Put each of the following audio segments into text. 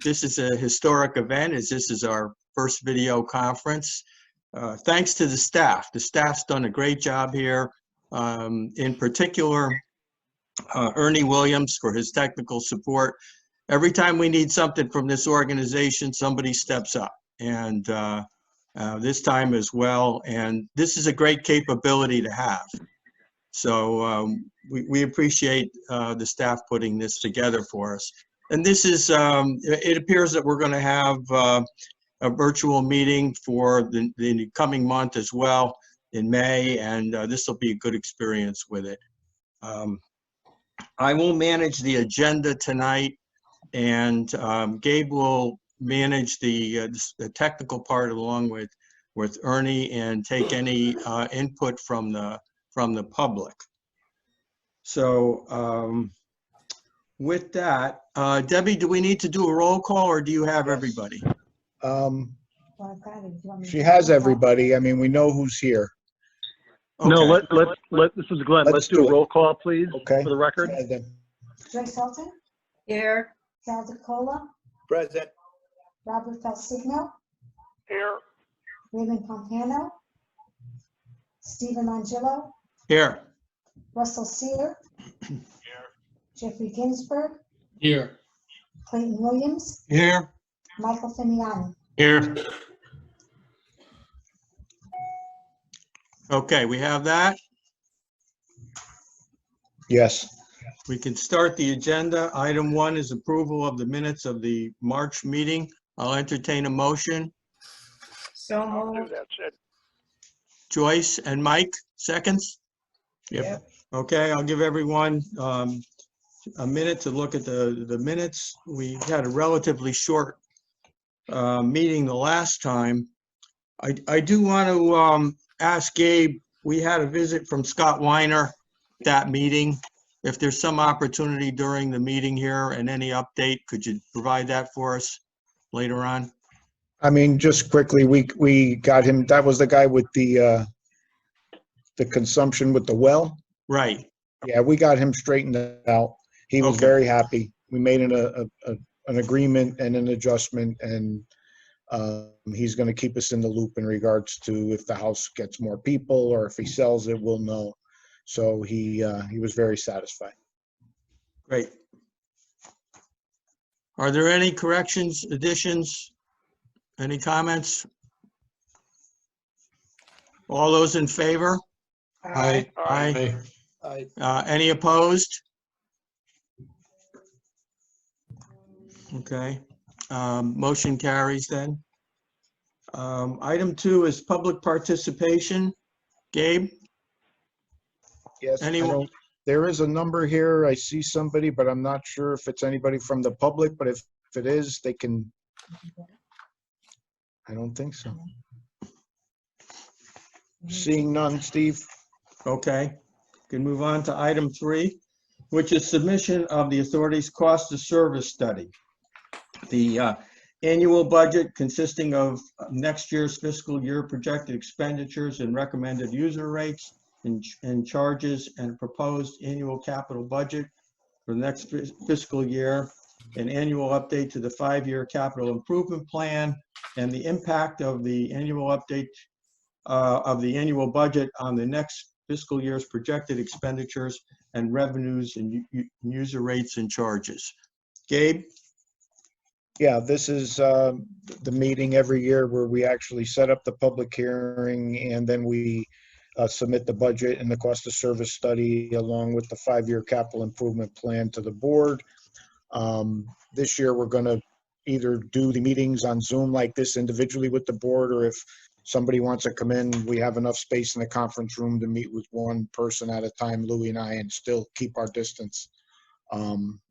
This is a historic event, as this is our first video conference. Thanks to the staff. The staff's done a great job here. In particular, Ernie Williams for his technical support. Every time we need something from this organization, somebody steps up, and this time as well. And this is a great capability to have. So we appreciate the staff putting this together for us. And this is, it appears that we're going to have a virtual meeting for the coming month as well in May, and this will be a good experience with it. I will manage the agenda tonight, and Gabe will manage the technical part along with Ernie, and take any input from the public. So with that, Debbie, do we need to do a roll call, or do you have everybody? She has everybody. I mean, we know who's here. Okay. No, this is Glenn. Let's do a roll call, please, Okay. for the record. Joyce Hilton, Here. Sal DiCola, Present. Robert Falsigno, Here. Raymond Pompano, Stephen Angelo, Here. Russell Sear, Jeffrey Ginsburg, Here. Clayton Williams, Here. Michael Finiani. Here. Okay, we have that. Yes. We can start the agenda. Item 1 is approval of the minutes of the March meeting. I'll entertain a motion. So moved. Joyce and Mike, seconds? Yep. Okay, I'll give everyone a minute to look at the minutes. We had a relatively short meeting the last time. I do want to ask Gabe, we had a visit from Scott Weiner at that meeting. If there's some opportunity during the meeting here and any update, could you provide that for us later on? I mean, just quickly, we got him. That was the guy with the consumption with the well. Right. Yeah, we got him straightened out. He was Okay. very happy. We made an agreement and an adjustment, and he's going to keep us in the loop in regards to if the house gets more people or if he sells it, we'll know. So he was very satisfied. Great. Are there any corrections, additions, any comments? All those in favor? Aye. Aye. Aye. Any opposed? Okay, motion carries then. Item 2 is public participation. Gabe? Yes, Anyone? there is a number here. I see somebody, but I'm not sure if it's anybody from the public, but if it is, they can. I don't think so. Seeing none, Steve. Okay, can move on to item 3, which is submission of the authority's cost of service study. The annual budget consisting of next year's fiscal year projected expenditures and recommended user rates and charges, and proposed annual capital budget for the next fiscal year, an annual update to the 5-year capital improvement plan, and the impact of the annual update of the annual budget on the next fiscal year's projected expenditures and revenues and user rates and charges. Gabe? Yeah, this is the meeting every year where we actually set up the public hearing, and then we submit the budget and the cost of service study along with the 5-year capital improvement plan to the board. This year, we're going to either do the meetings on Zoom like this individually with the board, or if somebody wants to come in, we have enough space in the conference room to meet with one person at a time, Louis and I, and still keep our distance.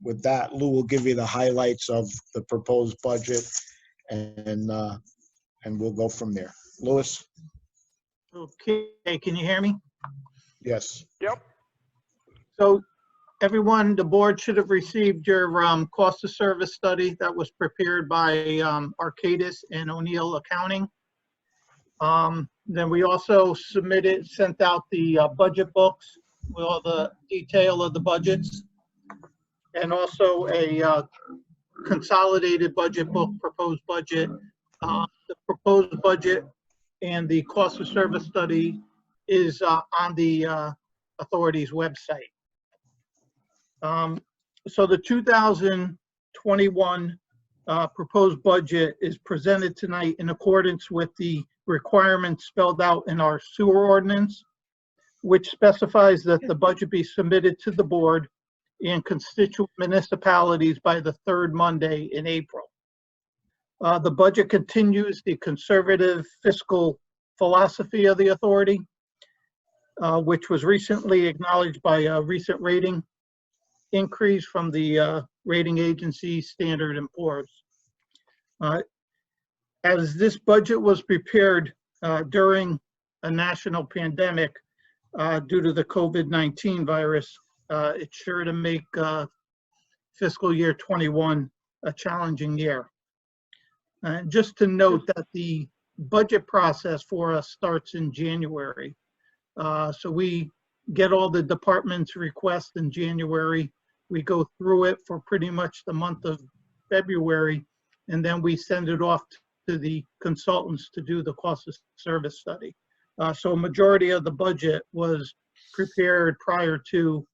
With that, Lou will give you the highlights of the proposed budget, and we'll go from there. Louis? Okay, can you hear me? Yes. Yep. So everyone, the board should have received your cost of service study that was prepared by Arcadis and O'Neill Accounting. Then we also sent out the budget books with all the detail of the budgets, and also a consolidated budget book, proposed budget. The proposed budget and the cost of service study is on the authority's website. So the 2021 proposed budget is presented tonight in accordance with the requirements spelled out in our sewer ordinance, which specifies that the budget be submitted to the board and constituent municipalities by the third Monday in April. The budget continues the conservative fiscal philosophy of the authority, which was recently acknowledged by a recent rating increase from the rating agency Standard & Poor's. As this budget was prepared during a national pandemic due to the COVID-19 virus, it's sure to make fiscal year 21 a challenging year. Just to note that the budget process for us starts in January. So we get all the department's requests in January. We go through it for pretty much the month of February, and then we send it off to the consultants to do the cost of service study. So a majority of the budget was prepared prior to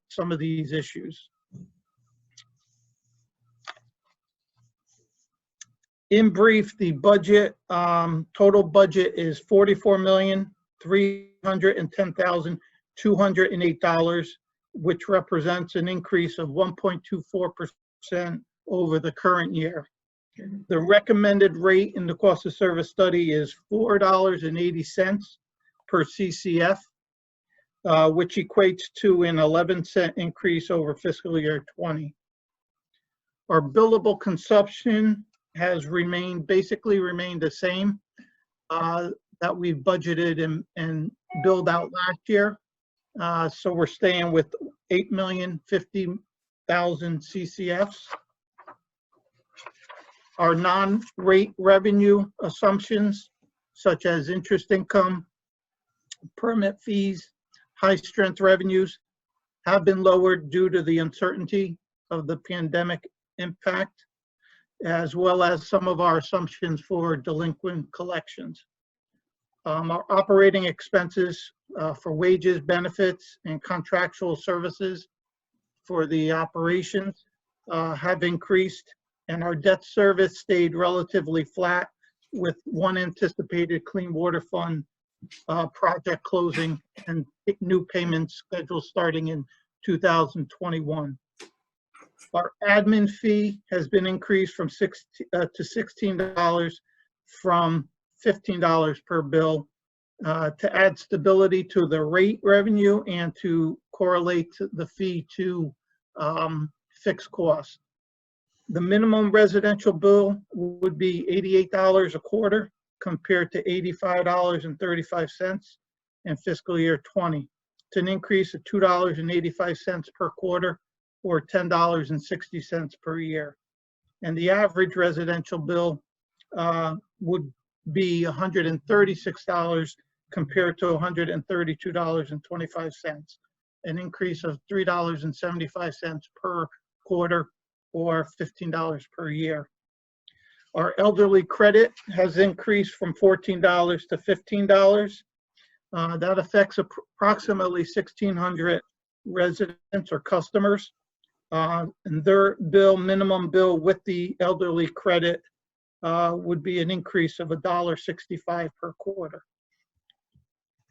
some of these issues. In brief, the budget, total budget is $44,310,208, which represents an increase of 1.24% over the current year. The recommended rate in the cost of service study is $4.80 per CCF, which equates to an 11-cent increase over fiscal year 20. Our billable consumption has basically remained the same that we budgeted and billed out last year. So we're staying with 8,050,000 CCFs. Our non-rate revenue assumptions, such as interest income, permit fees, high-strength revenues, have been lowered due to the uncertainty of the pandemic impact, as well as some of our assumptions for delinquent collections. Our operating expenses for wages, benefits, and contractual services for the operations have increased, and our debt service stayed relatively flat, with one anticipated Clean Water Fund project closing and new payments scheduled starting in 2021. Our admin fee has been increased from to $16 from $15 per bill to add stability to the rate revenue and to correlate the fee to fixed costs. The minimum residential bill would be $88 a quarter compared to $85.35 in fiscal year 20. It's an increase of $2.85 per quarter, or $10.60 per year. And the average residential bill would be $136 compared to $132.25, an increase of $3.75 per quarter, or $15 per year. Our elderly credit has increased from $14 to $15. That affects approximately 1,600 residents or customers. And their minimum bill with the elderly credit would be an increase of $1.65 per quarter.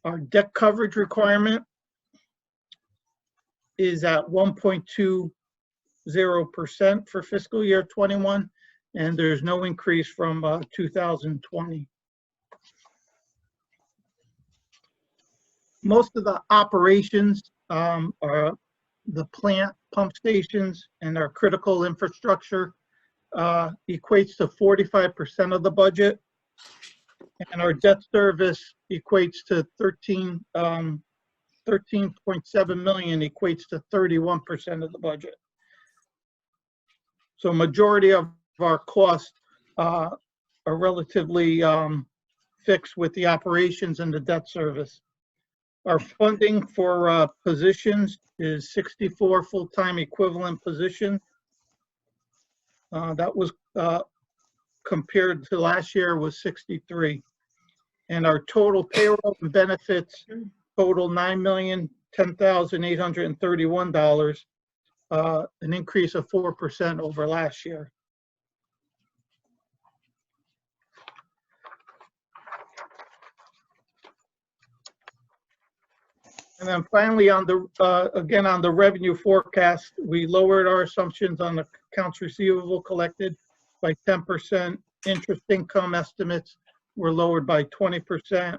Our debt coverage requirement is at 1.20% for fiscal year 21, and there's no increase from 2020. Most of the operations are the plant, pump stations, and our critical infrastructure equates to 45% of the budget, and our debt service equates to 13.7 million, equates to 31% of the budget. So majority of our costs are relatively fixed with the operations and the debt service. Our funding for positions is 64 full-time equivalent positions. That was compared to last year was 63. And our total payroll and benefits total $9,010,831, an increase of 4% over last year. And then finally, on the again on the revenue forecast, we lowered our assumptions on the accounts receivable collected by 10%. Interest income estimates were lowered by 20%,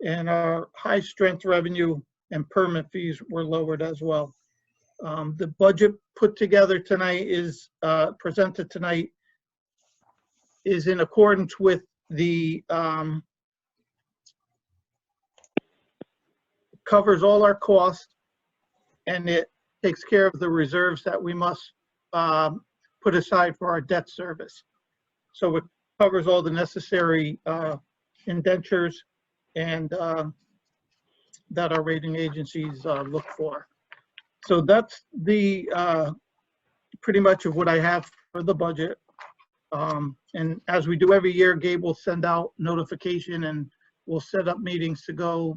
and our high strength revenue and permit fees were lowered as well. The budget put together tonight is presented tonight is in accordance with the covers all our costs, and it takes care of the reserves that we must put aside for our debt service. So it covers all the necessary indentures and that our rating agencies look for. So that's the pretty much of what I have for the budget. And as we do every year, Gabe will send out notification and we'll set up meetings to go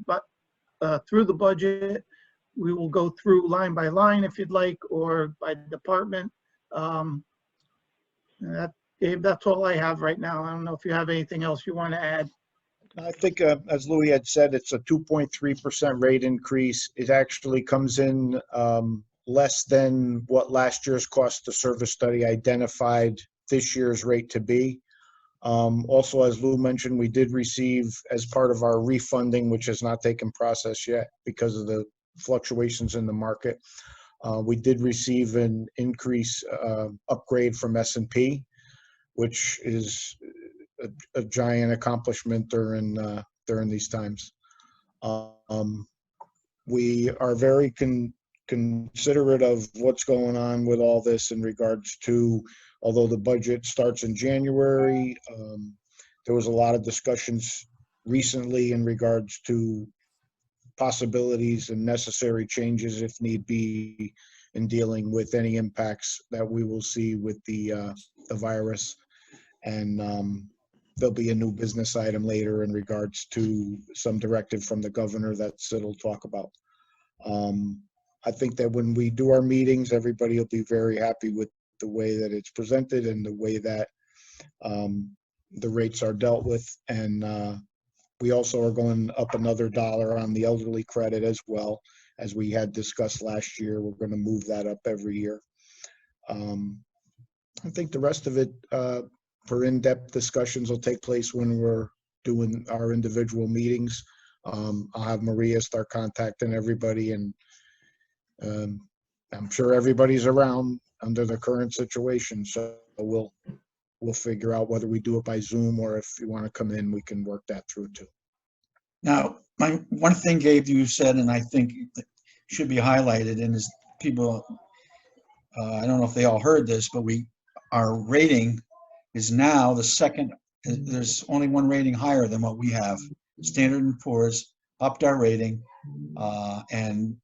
through the budget. We will go through line by line if you'd like, or by department. Gabe, that's all I have right now. I don't know if you have anything else you want to add. I think, as Louis had said, it's a 2.3% rate increase. It actually comes in less than what last year's cost of service study identified this year's rate to be. Also, as Lou mentioned, we did receive, as part of our refunding, which has not taken process yet because of the fluctuations in the market, we did receive an increase upgrade from S&P, which is a giant accomplishment during these times. We are very considerate of what's going on with all this in regards to, although the budget starts in January, there was a lot of discussions recently in regards to possibilities and necessary changes, if need be, in dealing with any impacts that we will see with the virus. And there'll be a new business item later in regards to some directive from the governor that Sid will talk about. I think that when we do our meetings, everybody will be very happy with the way that it's presented and the way that the rates are dealt with. And we also are going up another $1 on the elderly credit as well. As we had discussed last year, we're going to move that up every year. I think the rest of it, for in-depth discussions, will take place when we're doing our individual meetings. I'll have Maria start contacting everybody, and I'm sure everybody's around under the current situation. So we'll figure out whether we do it by Zoom, or if you want to come in, we can work that through too. Now, one thing, Gabe, you said, and I think should be highlighted, and is people, I don't know if they all heard this, but our rating is now the second. There's only one rating higher than what we have. Standard & Poor's upped our rating, and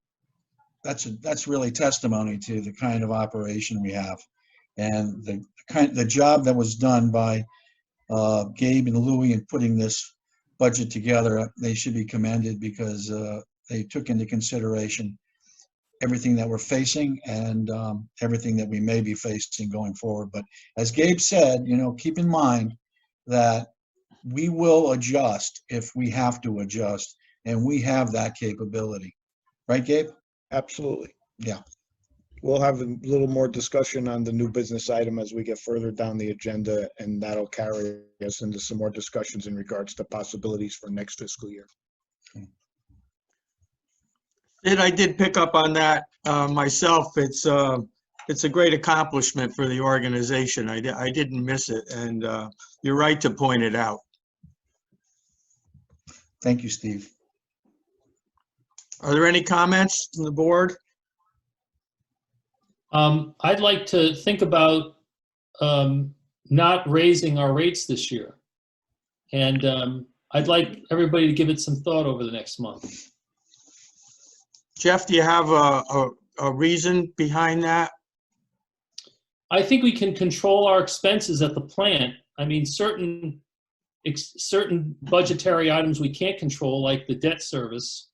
that's really testimony to the kind of operation we have, and the job that was done by Gabe and Louis in putting this budget together. They should be commended, because they took into consideration everything that we're facing and everything that we may be facing going forward. But as Gabe said, keep in mind that we will adjust if we have to adjust, and we have that capability. Right, Gabe? Absolutely. Yeah. We'll have a little more discussion on the new business item as we get further down the agenda, and that'll carry us into some more discussions in regards to possibilities for next fiscal year. And I did pick up on that myself. It's a great accomplishment for the organization. I didn't miss it, and you're right to point it out. Thank you, Steve. Are there any comments from the board? I'd like to think about not raising our rates this year. And I'd like everybody to give it some thought over the next month. Jeff, do you have a reason behind that? I think we can control our expenses at the plant. I mean, certain budgetary items we can't control, like the debt service,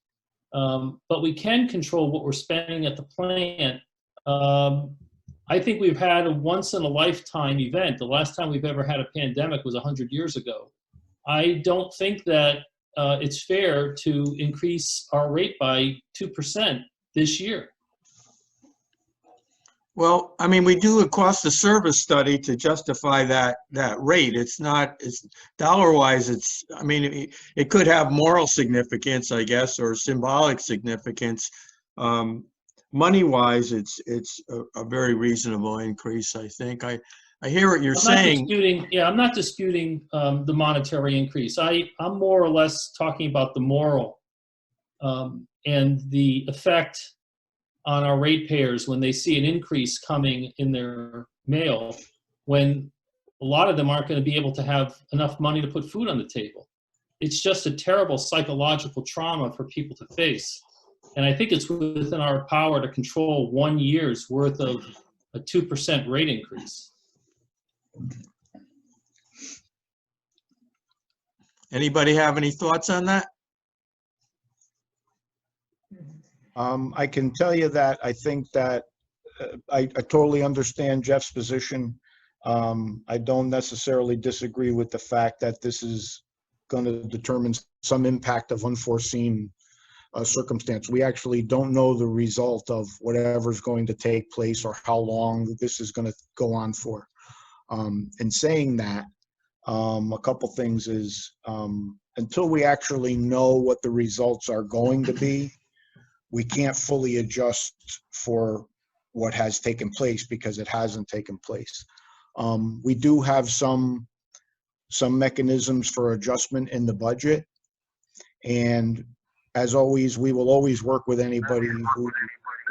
but we can control what we're spending at the plant. I think we've had a once-in-a-lifetime event. The last time we've ever had a pandemic was 100 years ago. I don't think that it's fair to increase our rate by 2% this year. Well, I mean, we do a cost of service study to justify that rate. It's dollar-wise, I mean, it could have moral significance, I guess, or symbolic significance. Money-wise, it's a very reasonable increase, I think. I hear what you're saying. I'm not disputing the monetary increase. I'm more or less talking about the moral and the effect on our ratepayers when they see an increase coming in their mail, when a lot of them aren't going to be able to have enough money to put food on the table. It's just a terrible psychological trauma for people to face. And I think it's within our power to control 1 year's worth of a 2% rate increase. Anybody have any thoughts on that? I can tell you that I think that I totally understand Jeff's position. I don't necessarily disagree with the fact that this is going to determine some impact of unforeseen circumstance. We actually don't know the result of whatever's going to take place or how long this is going to go on for. In saying that, a couple things is until we actually know what the results are going to be, we can't fully adjust for what has taken place because it hasn't taken place. We do have some mechanisms for adjustment in the budget. And as always, we will always work with anybody who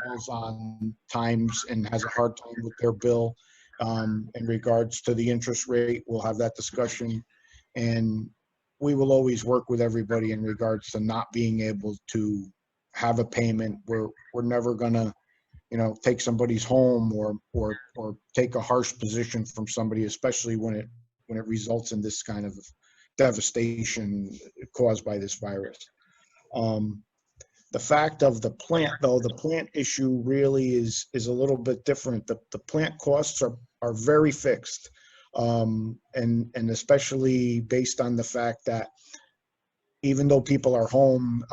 falls on times and has a hard time with their bill. In regards to the interest rate, we'll have that discussion. And we will always work with everybody in regards to not being able to have a payment. We're never gonna, take somebody's home or take a harsh position from somebody, especially when it results in this kind of devastation caused by this virus. The fact of the plant, though, the plant issue really is a little bit different. The plant costs are very fixed, and especially based on the fact that even though people are home,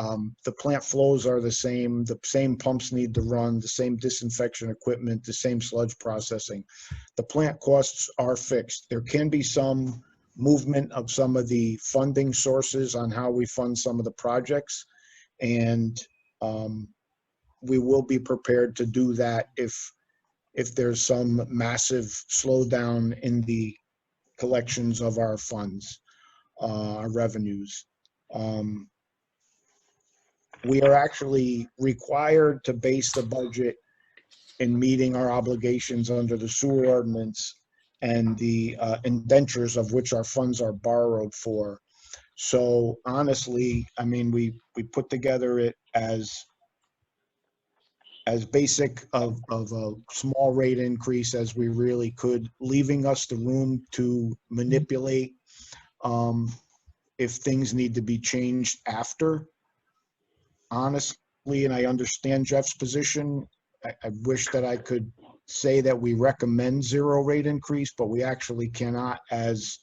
the plant flows are the same pumps need to run, the same disinfection equipment, the same sludge processing. The plant costs are fixed. There can be some movement of some of the funding sources on how we fund some of the projects, and we will be prepared to do that if there's some massive slowdown in the collections of our funds, our revenues. We are actually required to base the budget in meeting our obligations under the sewer ordinance and the indentures of which our funds are borrowed for. So honestly, I mean, we put together it as basic of a small rate increase as we really could, leaving us the room to manipulate if things need to be changed after. Honestly, and I understand Jeff's position, I wish that I could say that we recommend 0 rate increase, but we actually cannot, as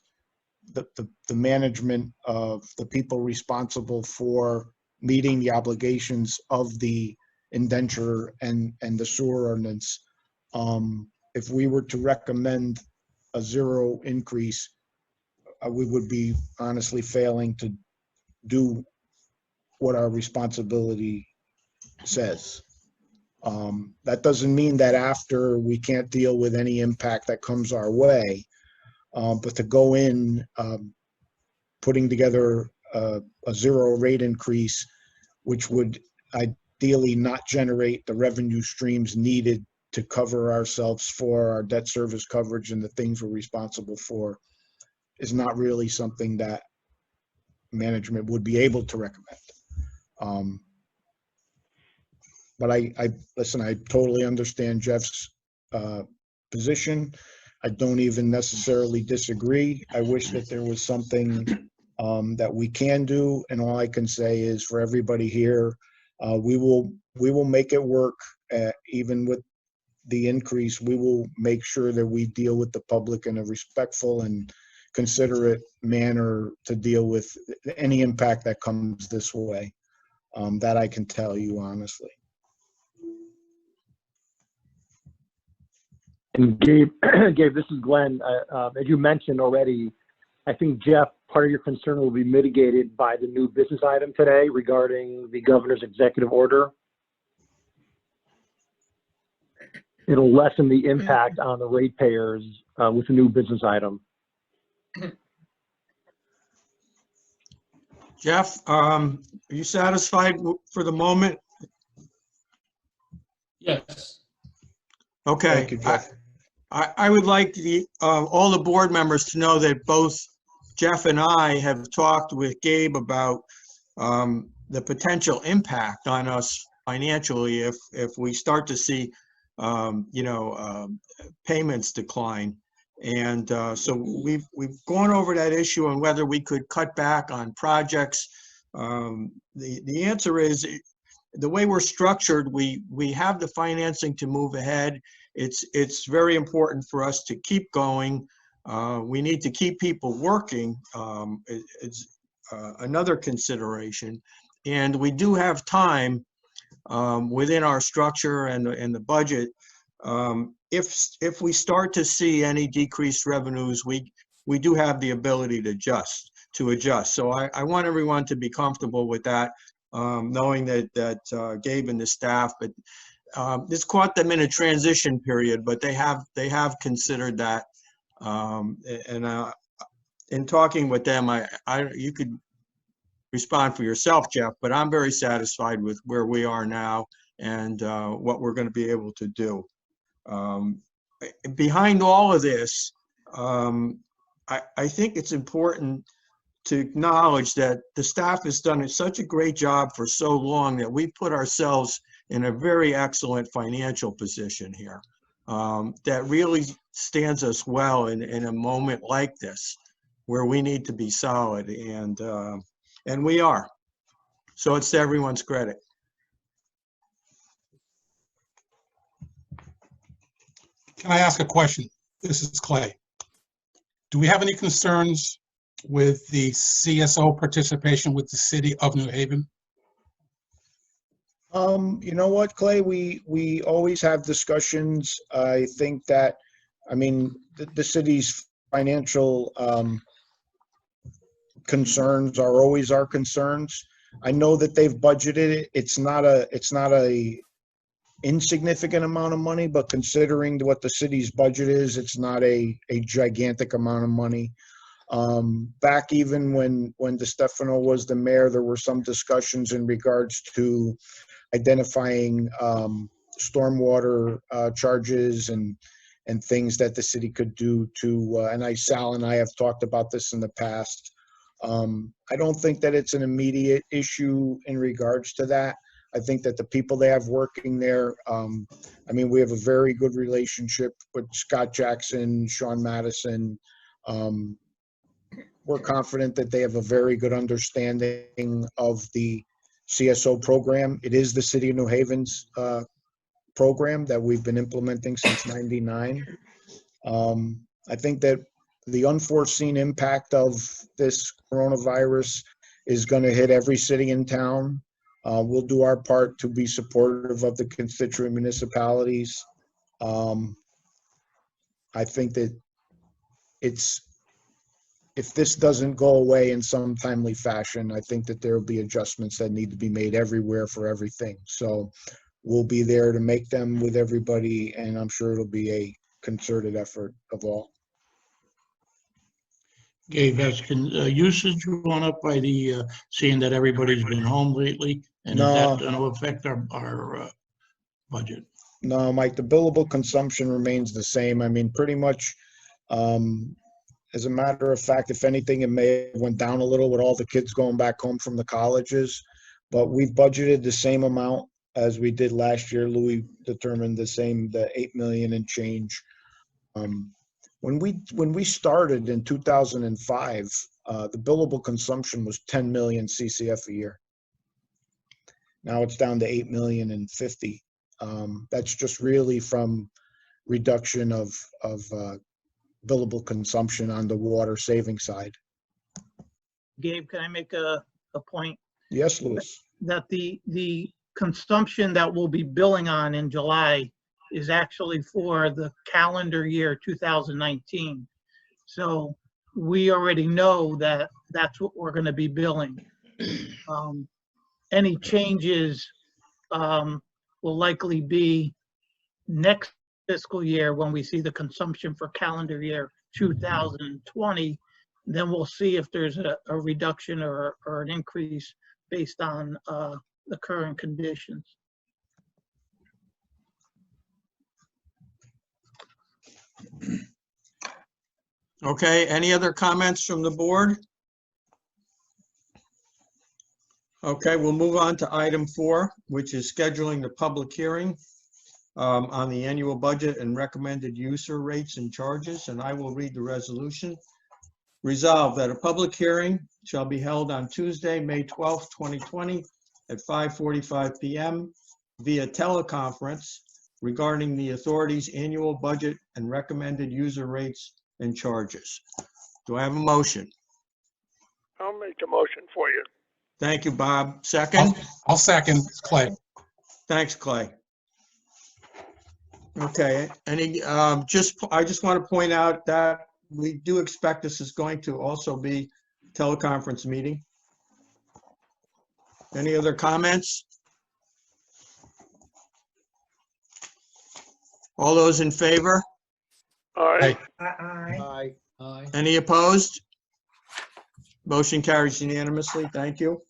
the management of the people responsible for meeting the obligations of the indenture and the sewer ordinance. If we were to recommend a 0 increase, we would be honestly failing to do what our responsibility says. That doesn't mean that after we can't deal with any impact that comes our way, but to go in putting together a 0 rate increase, which would ideally not generate the revenue streams needed to cover ourselves for our debt service coverage and the things we're responsible for, is not really something that management would be able to recommend. But listen, I totally understand Jeff's position. I don't even necessarily disagree. I wish that there was something that we can do, and all I can say is for everybody here, we will make it work. Even with the increase, we will make sure that we deal with the public in a respectful and considerate manner to deal with any impact that comes this way. That I can tell you honestly. And Gabe, this is Glenn. As you mentioned already, I think, Jeff, part of your concern will be mitigated by the new business item today regarding the governor's executive order. It'll lessen the impact on the ratepayers with the new business item. Jeff, are you satisfied for the moment? Yes. Okay. Thank you, Jeff. I would like all the board members to know that both Jeff and I have talked with Gabe about the potential impact on us financially if we start to see, payments decline. And so we've gone over that issue and whether we could cut back on projects. The answer is, the way we're structured, we have the financing to move ahead. It's very important for us to keep going. We need to keep people working. It's another consideration. And we do have time within our structure and the budget. If we start to see any decreased revenues, we do have the ability to adjust. So I want everyone to be comfortable with that, knowing that Gabe and the staff, but this caught them in a transition period, but they have considered that. In talking with them, you could respond for yourself, Jeff, but I'm very satisfied with where we are now and what we're going to be able to do. Behind all of this, I think it's important to acknowledge that the staff has done such a great job for so long that we put ourselves in a very excellent financial position here. That really stands us well in a moment like this, where we need to be solid, and we are. So it's to everyone's credit. Can I ask a question? This is Clay. Do we have any concerns with the CSO participation with the city of New Haven? You know what, Clay, we always have discussions. I think that, the city's financial concerns are always our concerns. I know that they've budgeted it. It's not a insignificant amount of money, but considering what the city's budget is, it's not a gigantic amount of money. Back even when DeStefano was the mayor, there were some discussions in regards to identifying stormwater charges and things that the city could do to, Sal and I have talked about this in the past. I don't think that it's an immediate issue in regards to that. I think that the people they have working there, we have a very good relationship with Scott Jackson, Sean Madison. We're confident that they have a very good understanding of the CSO program. It is the City of New Haven's program that we've been implementing since '99. I think that the unforeseen impact of this coronavirus is going to hit every city in town. We'll do our part to be supportive of the constituent municipalities. I think that if this doesn't go away in some timely fashion, I think that there will be adjustments that need to be made everywhere for everything. So we'll be there to make them with everybody, and I'm sure it'll be a concerted effort of all. Gabe, has usage gone up by seeing that everybody's been home lately? And is that going to affect our budget? No, Mike, the billable consumption remains the same. Pretty much, as a matter of fact, if anything, it may have went down a little with all the kids going back home from the colleges, but we've budgeted the same amount as we did last year. Louis determined the 8 million and change. When we started in 2005, the billable consumption was 10 million CCF a year. Now it's down to 8 million and 50. That's just really from reduction of billable consumption on the water saving side. Gabe, can I make a point? Yes, Louis. That the consumption that we'll be billing on in July is actually for the calendar year 2019. So we already know that that's what we're going to be billing. Any changes will likely be next fiscal year when we see the consumption for calendar year 2020. Then we'll see if there's a reduction or an increase based on the current conditions. Okay, any other comments from the board? Okay, we'll move on to item 4, which is scheduling the public hearing on the annual budget and recommended user rates and charges, and I will read the resolution. Resolved that a public hearing shall be held on Tuesday, May 12th, 2020 at 5:45 p.m. via teleconference regarding the authority's annual budget and recommended user rates and charges. Do I have a motion? I'll make a motion for you. Thank you, Bob. Second? I'll second. It's Clay. Thanks, Clay. Okay, I just want to point out that we do expect this is going to also be teleconference meeting. Any other comments? All those in favor? Aye. Aye. Aye. Any opposed? Motion carries unanimously. Thank you.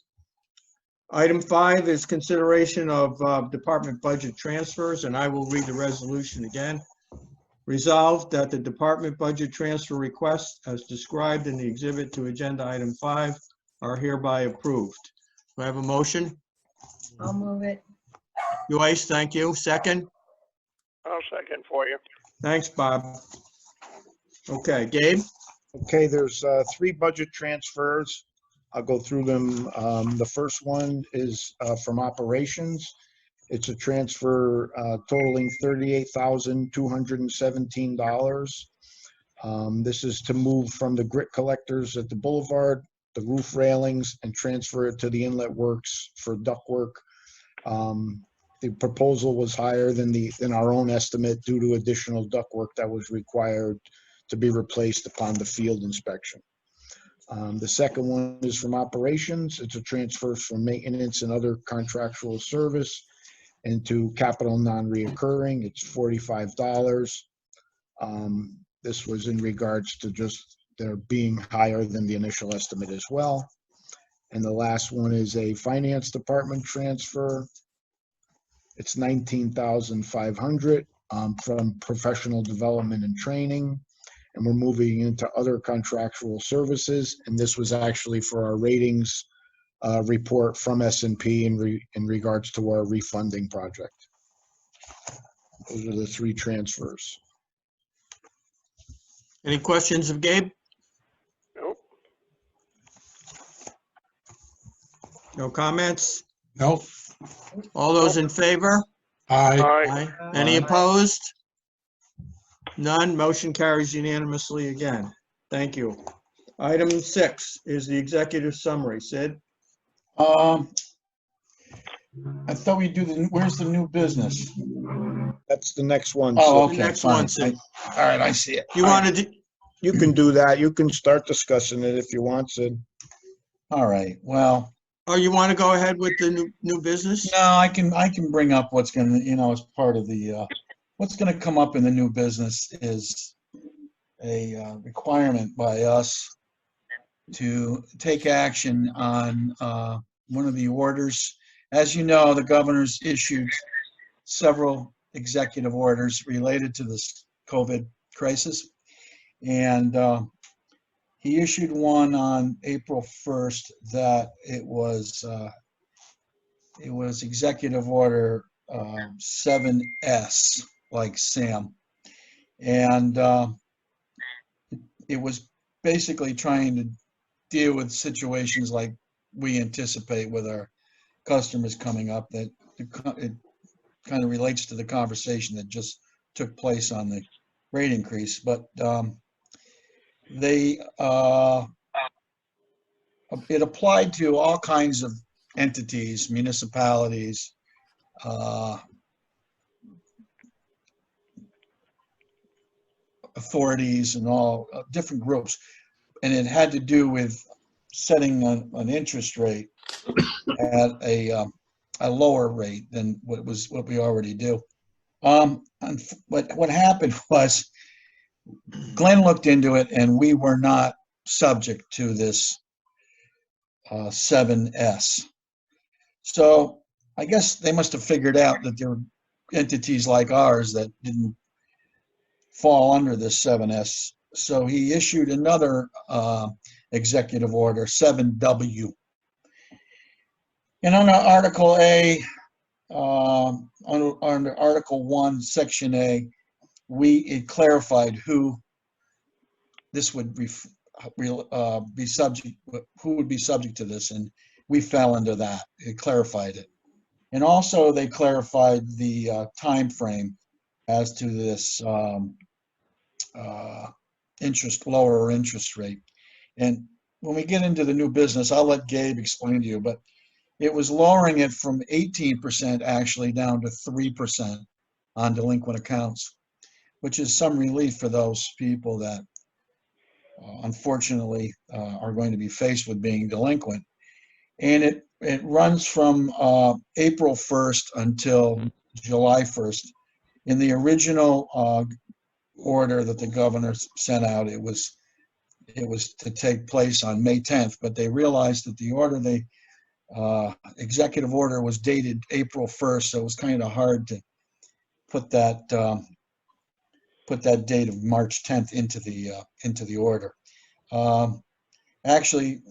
Item 5 is consideration of department budget transfers, and I will read the resolution again. Resolved that the department budget transfer requests as described in the exhibit to agenda item 5 are hereby approved. Do I have a motion? I'll move it. Joyce, thank you. Second? I'll second for you. Thanks, Bob. Okay, Gabe? Okay, there's 3 budget transfers. I'll go through them. The first one is from operations. It's a transfer totaling $38,217. This is to move from the grit collectors at the boulevard, the roof railings, and transfer it to the inlet works for ductwork. The proposal was higher than our own estimate due to additional ductwork that was required to be replaced upon the field inspection. The second one is from operations. It's a transfer from maintenance and other contractual service into capital non-reoccurring. It's $45. This was in regards to just there being higher than the initial estimate as well. And the last one is a finance department transfer. It's $19,500 from professional development and training. And we're moving into other contractual services. And this was actually for our ratings report from S&P in regards to our refunding project. Those are the 3 transfers. Any questions of Gabe? Nope. No comments? Nope. All those in favor? Aye. Aye. Any opposed? None. Motion carries unanimously again. Thank you. Item 6 is the executive summary. Sid? I thought we'd do where's the new business? That's the next one. Oh, The okay, next fine. one, Sid. All right, I see it. You wanted to, You can do that. You can start discussing it if you want, Sid. All right, well, oh, you want to go ahead with the new business? no, I can bring up what's gonna, as part of the, what's gonna come up in the new business is a requirement by us to take action on one of the orders. As you know, the governor's issued several executive orders related to this COVID crisis. And he issued one on April 1st that it was Executive Order 7S, like Sam. And it was basically trying to deal with situations like we anticipate with our customers coming up, that it kind of relates to the conversation that just took place on the rate increase. But it applied to all kinds of entities, municipalities, authorities, and all different groups. And it had to do with setting an interest rate at a lower rate than what we already do. What happened was Glenn looked into it, and we were not subject to this 7S. So I guess they must have figured out that there were entities like ours that didn't fall under this 7S. So he issued another executive order, 7W. And under Article A, under Article 1, Section A, it clarified who this would be subject, who would be subject to this, and we fell into that. It clarified it. And also they clarified the time frame as to this lower interest rate. And when we get into the new business, I'll let Gabe explain to you, but it was lowering it from 18% actually down to 3% on delinquent accounts, which is some relief for those people that unfortunately are going to be faced with being delinquent. And it runs from April 1st until July 1st. In the original order that the governor sent out, it was to take place on May 10th, but they realized that the order executive order was dated April 1st, so it was kind of hard to put that date of March 10th into the order. Actually,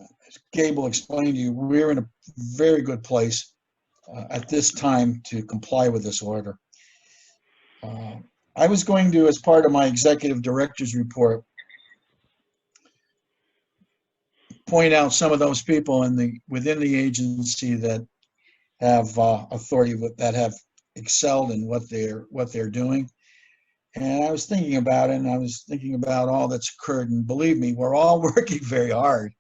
Gabe will explain to you, we're in a very good place at this time to comply with this order. I was going to, as part of my executive director's report, point out some of those people within the agency that have authority, that have excelled in what they're doing. And I was thinking about it, and I was thinking about all that's occurred. And believe me, we're all working very hard.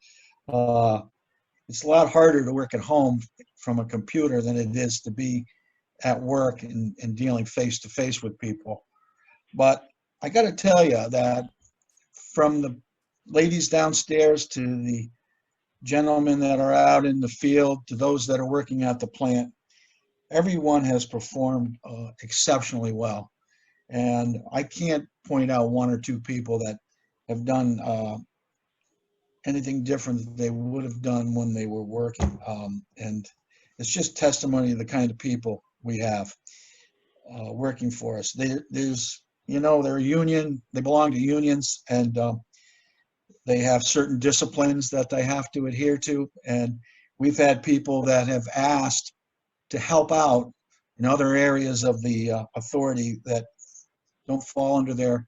It's a lot harder to work at home from a computer than it is to be at work and dealing face to face with people. But I got to tell you that from the ladies downstairs to the gentlemen that are out in the field to those that are working at the plant, everyone has performed exceptionally well. And I can't point out one or two people that have done anything different that they would have done when they were working. And it's just testimony of the kind of people we have working for us. They're a union, they belong to unions, and they have certain disciplines that they have to adhere to. And we've had people that have asked to help out in other areas of the authority that don't fall under their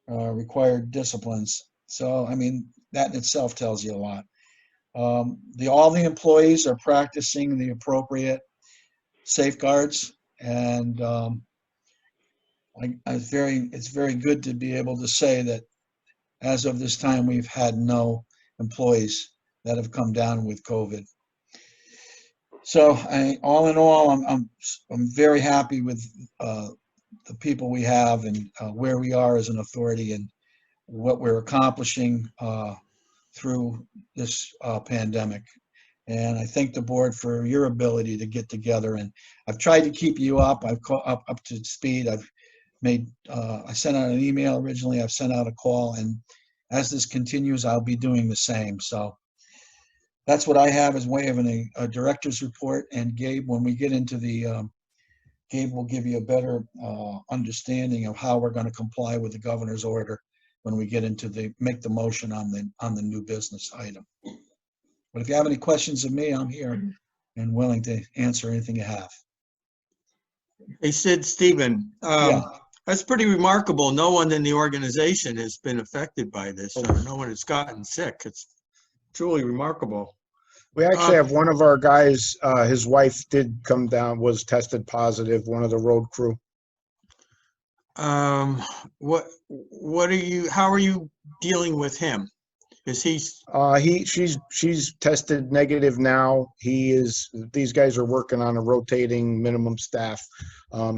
required disciplines. So, I mean, that in itself tells you a lot. All the employees are practicing the appropriate safeguards, and it's very good to be able to say that as of this time, we've had no employees that have come down with COVID. So, all in all, I'm very happy with the people we have and where we are as an authority and what we're accomplishing through this pandemic. And I thank the board for your ability to get together. And I've tried to keep you up. I've caught up to speed. I've made, I sent out an email originally. I've sent out a call. And as this continues, I'll be doing the same. So that's what I have as way of a director's report. And Gabe, when we get into the, Gabe will give you a better understanding of how we're going to comply with the governor's order when we get into make the motion on the new business item. But if you have any questions of me, I'm here and willing to answer anything you have. Hey, Sid, Stephen, Yeah. That's pretty remarkable. No one in the organization has been affected by this, or no one has gotten sick. It's truly remarkable. We actually have one of our guys, his wife did come down, was tested positive, one of the road crew. What are you, how are you dealing with him? Is he, She's tested negative now. These guys are working on a rotating minimum staff.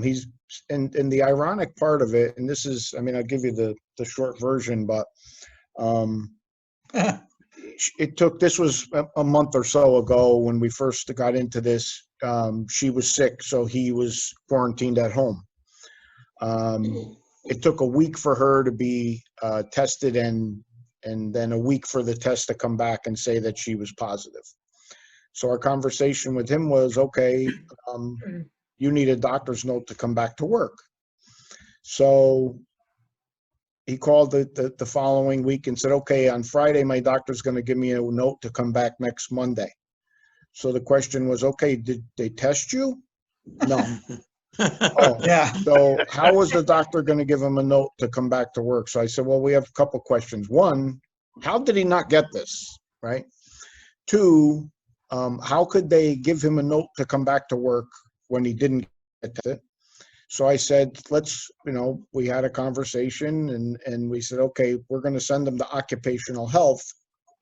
He's, and the ironic part of it, and this is, I mean, I'll give you the short version, but, this was a month or so ago when we first got into this. She was sick, so he was quarantined at home. It took a week for her to be tested and then a week for the test to come back and say that she was positive. So our conversation with him was, okay, you need a doctor's note to come back to work. So he called the following week and said, okay, on Friday, my doctor's going to give me a note to come back next Monday. So the question was, okay, did they test you? No. Oh, Yeah. So how was the doctor going to give him a note to come back to work? So I said, well, we have a couple questions. One, how did he not get this, right? Two, how could they give him a note to come back to work when he didn't get it? So I said, we had a conversation and we said, okay, we're going to send him to occupational health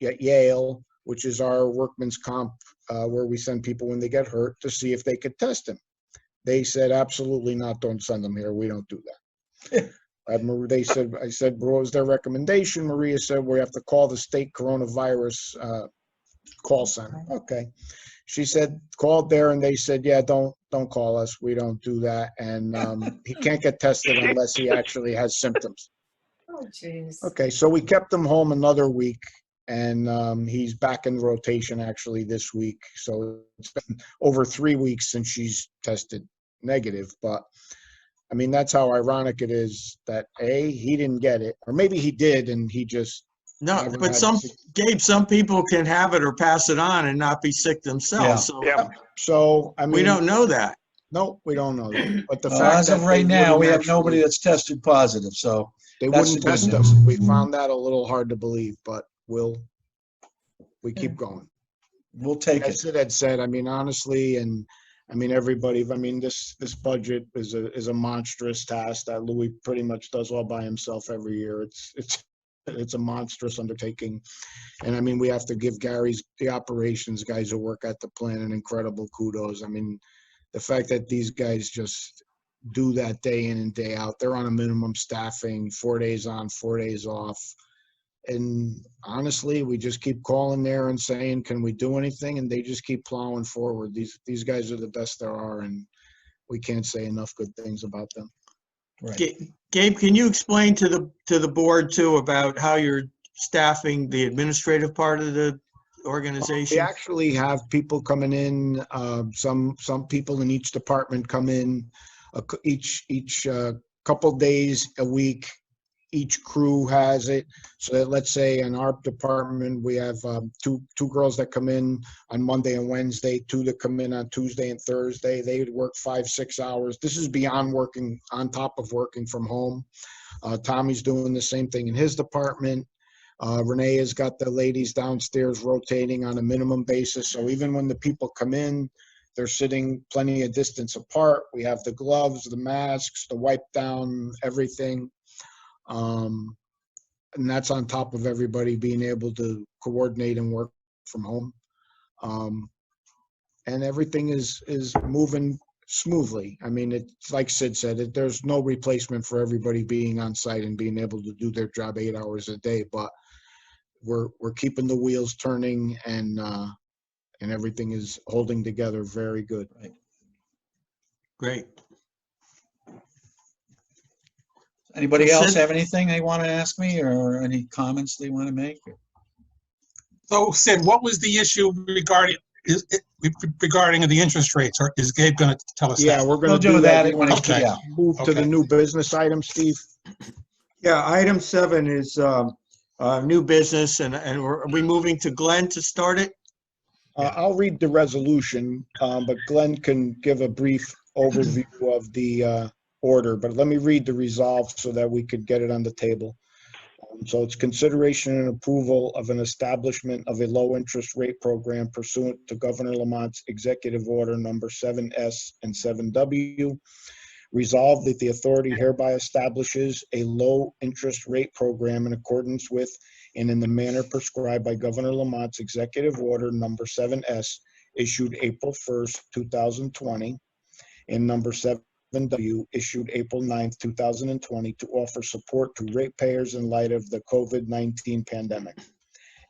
at Yale, which is our workman's comp, where we send people when they get hurt to see if they could test him. They said, absolutely not. Don't send them here. We don't do that. I said, what was their recommendation? Maria said, we have to call the state coronavirus call center. Okay. She said, called there and they said, yeah, don't call us. We don't do that. And he can't get tested unless he actually has symptoms. Oh, jeez. Okay. So we kept him home another week and he's back in rotation actually this week. So it's been over 3 weeks since she's tested negative. But I mean, that's how ironic it is that he didn't get it, or maybe he did and he just no, but some people can have it or pass it on and not be sick themselves. Yeah. So I mean, we don't know that. No, we don't know that. But the Well, fact as that of right they now, we wouldn't have nobody actually- that's tested positive, so they that's wouldn't the good test news. us. We found that a little hard to believe, but we keep going. We'll take As it. Sid had said, I mean, honestly, and I mean, everybody, I mean, this budget is a monstrous task that Louis pretty much does all by himself every year. It's a monstrous undertaking. And I mean, we have to give the operations guys who work at the plant an incredible kudos. I mean, the fact that these guys just do that day in and day out, they're on a minimum staffing, 4 days on, 4 days off. And honestly, we just keep calling there and saying, can we do anything? And they just keep plowing forward. These guys are the best there are, and we can't say enough good things about them. Right. Gabe, can you explain to the board too about how you're staffing the administrative part of the organization? We actually have people coming in, some people in each department come in each couple days a week. Each crew has it. So that, let's say in our department, we have two girls that come in on Monday and Wednesday, 2 that come in on Tuesday and Thursday. They work 5-6 hours. This is beyond working, on top of working from home. Tommy's doing the same thing in his department. Renee has got the ladies downstairs rotating on a minimum basis. So even when the people come in, they're sitting plenty of distance apart. We have the gloves, the masks, the wipe down, everything. And that's on top of everybody being able to coordinate and work from home. And everything is moving smoothly. I mean, it's like Sid said, there's no replacement for everybody being on site and being able to do their job 8 hours a day, but we're keeping the wheels turning and everything is holding together very good. Right. Great. Anybody Well, else Sid? have anything they want to ask me or any comments they want to make? So Sid, what was the issue regarding the interest rates, or is Gabe going to tell us that? Yeah, we're going to We'll do that. You when want it- to yeah. move to the Okay. new business item, Steve? Yeah, item 7 is new business, and are we moving to Glenn to start it? I'll read the resolution, but Glenn can give a brief overview order, but let me read the resolve so that we could get it on the table. So it's consideration and approval of an establishment of a low interest rate program pursuant to Governor Lamont's Executive Order number 7S and 7W. Resolved that the authority hereby establishes a low interest rate program in accordance with and in the manner prescribed by Governor Lamont's Executive Order number 7S issued April 1st, 2020, and number 7W issued April 9th, 2020 to offer support to ratepayers in light of the COVID-19 pandemic.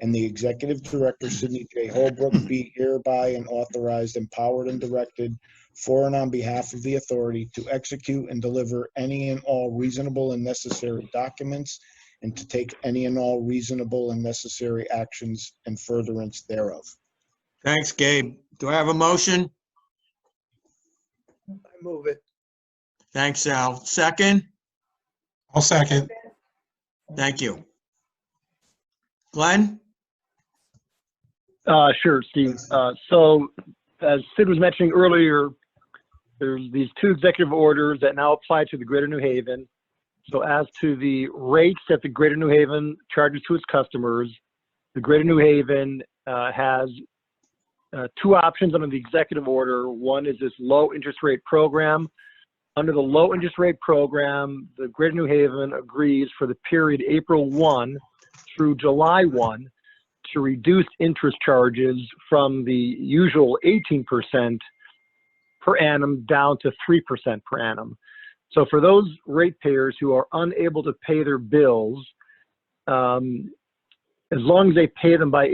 And the Executive Director, Sidney J. Holbrook, be hereby and authorized, empowered, and directed for and on behalf of the authority to execute and deliver any and all reasonable and necessary documents and to take any and all reasonable and necessary actions in furtherance thereof. Thanks, Gabe. Do I have a motion? I move it. Thanks, Al. Second? I'll second. Thank you. Glenn? Sure, Steve. So as Sid was mentioning earlier, there's these two executive orders that now apply to the Greater New Haven. So as to the rates that the Greater New Haven charges to its customers, the Greater New Haven has two options under the executive order. One is this low interest rate program. Under the low interest rate program, the Greater New Haven agrees for the period April 1 through July 1 to reduce interest charges from the usual 18% per annum down to 3% per annum. So for those ratepayers who are unable to pay their bills, as long as they pay them by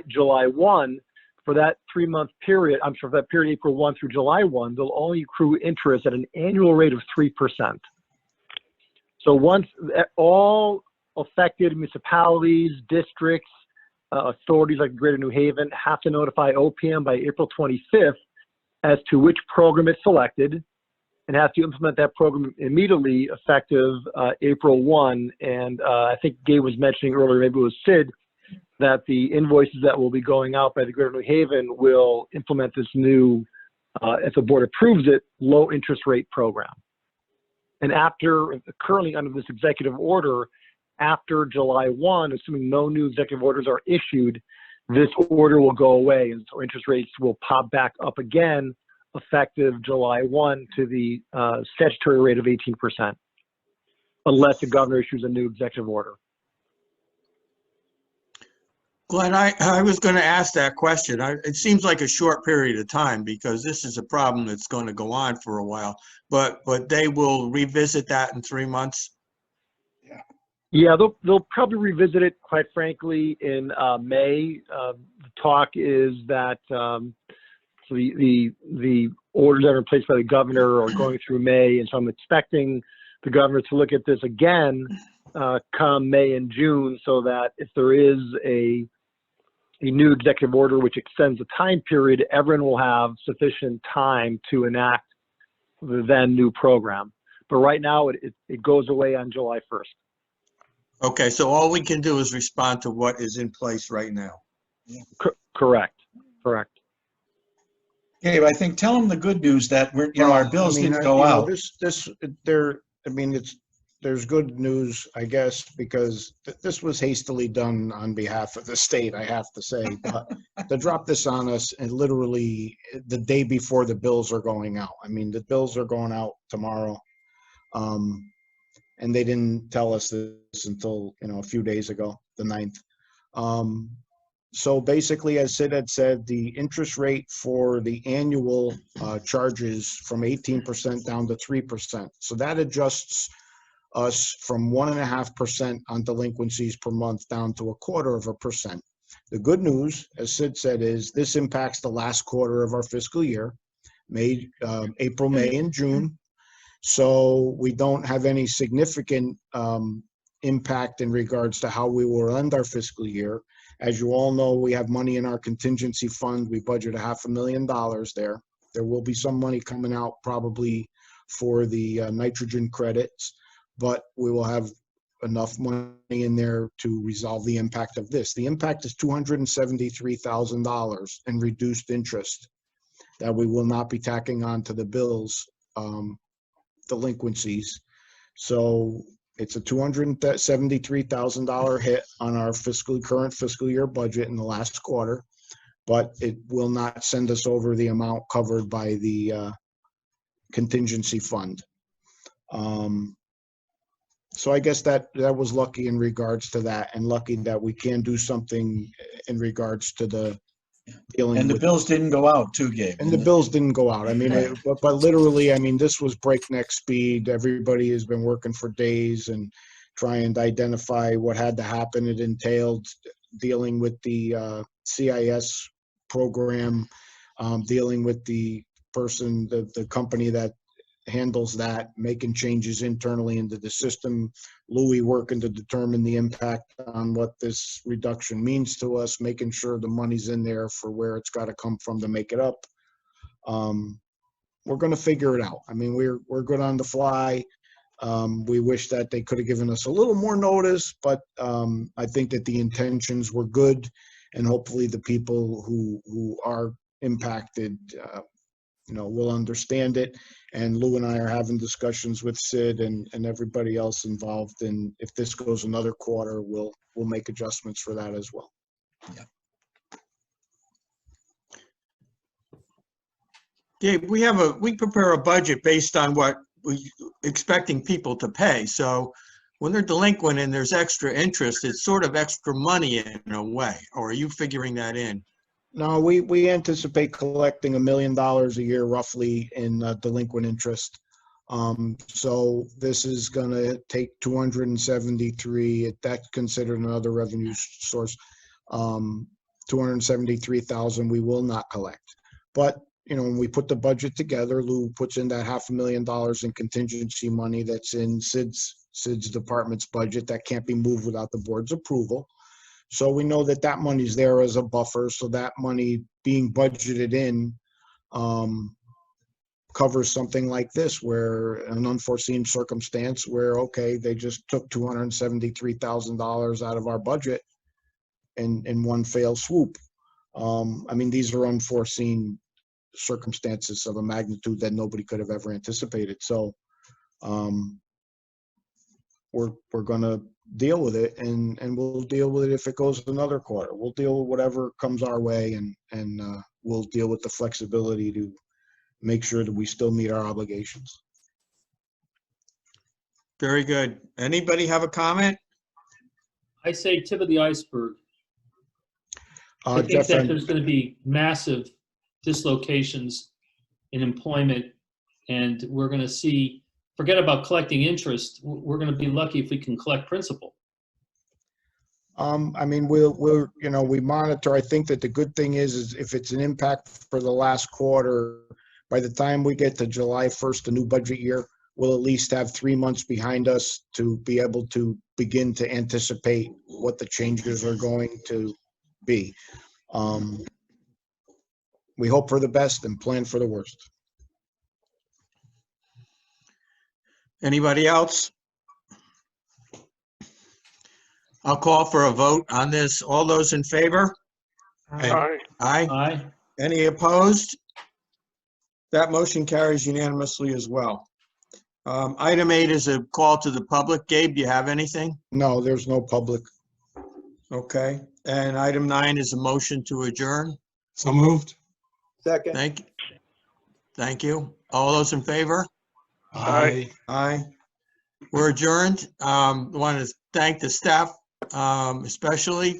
July 1, for that 3-month period, for that period April 1 through July 1, they'll only accrue interest at an annual rate of 3%. So once all affected municipalities, districts, authorities like Greater New Haven have to notify OPM by April 25th as to which program it's selected and have to implement that program immediately effective April 1. And I think Gabe was mentioning earlier, maybe it was Sid, that the invoices that will be going out by the Greater New Haven will implement this new, if the board approves it, low interest rate program. And currently under this executive order, after July 1, assuming no new executive orders are issued, this order will go away, and so interest rates will pop back up again effective July 1 to the statutory rate of 18%, unless the governor issues a new executive order. Glenn, I was going to ask that question. It seems like a short period of time because this is a problem that's going to go on for a while, but they will revisit that in 3 months? Yeah, they'll probably revisit it, quite frankly, in May. The talk is that the orders that are in place by the governor are going through May, and so I'm expecting the governor to look at this again come May and June, so that if there is a new executive order which extends the time period, everyone will have sufficient time to enact the then new program. But right now, it goes away on July 1st. Okay, so all we can do is respond to what is in place right now. Correct. Gabe, I think tell them the good news that we're, our bills didn't go out. There's good news, I guess, because this was hastily done on behalf of the state, I have to say. But to drop this on us and literally the day before the bills are going out. I mean, the bills are going out tomorrow. And they didn't tell us this until, a few days ago, the 9th. So basically, as Sid had said, the interest rate for the annual charges from 18% down to 3%. So that adjusts us from 1.5% on delinquencies per month down to 0.25%. The good news, as Sid said, is this impacts the last quarter of our fiscal year, April, May, and June. So we don't have any significant impact in regards to how we will end our fiscal year. As you all know, we have money in our contingency fund. We budget $500,000 there. There will be some money coming out probably for the nitrogen credits, but we will have enough money in there to resolve the impact of this. The impact is $273,000 in reduced interest that we will not be tacking on to the bills delinquencies. So it's a $273,000 hit on our current fiscal year budget in the last quarter, but it will not send us over the amount covered by the contingency fund. So I guess that was lucky in regards to that, and lucky that we can do something in regards to the dealing And the with. bills didn't go out too, Gabe. And the bills didn't go out. I mean, Right. but literally, I mean, this was breakneck speed. Everybody has been working for days and trying to identify what had to happen. It entailed dealing with the CIS program, dealing with the person, the company that handles that, making changes internally into the system. Louis working to determine the impact on what this reduction means to us, making sure the money's in there for where it's got to come from to make it up. We're going to figure it out. I mean, we're good on the fly. We wish that they could have given us a little more notice, but I think that the intentions were good, and hopefully the people who are impacted, will understand it. And Lou and I are having discussions with Sid and everybody else involved. And if this goes another quarter, we'll make adjustments for that as well. Yeah. Gabe, we prepare a budget based on what we expecting people to pay. So when they're delinquent and there's extra interest, it's sort of extra money in a way. Or are you figuring that in? No, we anticipate collecting $1 million a year roughly in delinquent interest. So this is going to take 273, that's considered another revenue source, 273,000 we will not collect. But, when we put the budget together, Lou puts in that $500,000 in contingency money that's in Sid's department's budget that can't be moved without the board's approval. So we know that money's there as a buffer. So that money being budgeted in covers something like this, where an unforeseen circumstance where, okay, they just took $273,000 out of our budget in one fell swoop. I mean, these are unforeseen circumstances of a magnitude that nobody could have ever anticipated. So we're going to deal with it, and we'll deal with it if it goes another quarter. We'll deal with whatever comes our way, and we'll deal with the flexibility to make sure that we still meet our obligations. Very good. Anybody have a comment? I say tip of the iceberg. I think Jeff, that there's going to be massive dislocations in employment, and we're going to see, forget about collecting interest, we're going to be lucky if we can collect principal. I mean, we monitor. I think that the good thing is if it's an impact for the last quarter, by the time we get to July 1st, the new budget year, we'll at least have 3 months behind us to be able to begin to anticipate what the changes are going to be. We hope for the best and plan for the worst. Anybody else? I'll call for a vote on this. All those in favor? Aye. Aye. Aye. Any opposed? That motion carries unanimously as well. Item 8 is a call to the public. Gabe, do you have anything? No, there's no public. Okay. And item 9 is a motion to adjourn. So moved. Second. Thank you. All those in favor? Aye. Aye. We're adjourned. I want to thank the staff, especially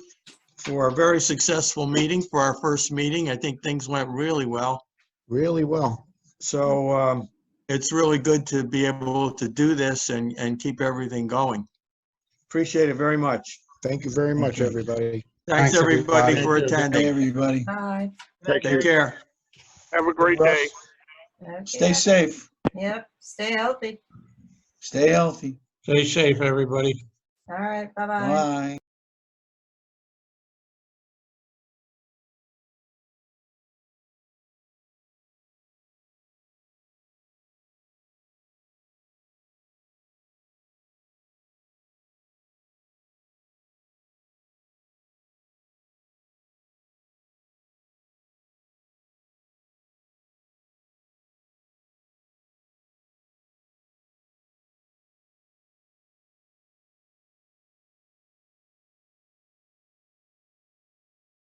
for a very successful meeting, for our first meeting. I think things went really well. Really well. So it's really good to be able to do this and keep everything going. Appreciate it very much. Thank you very much, everybody. Thanks, Thanks, everybody, everybody. for Hey, attending. everybody. Bye. Take care. Have a great day. Stay safe. Yep, stay healthy. Stay healthy. Stay safe, everybody. All right, bye-bye. Bye.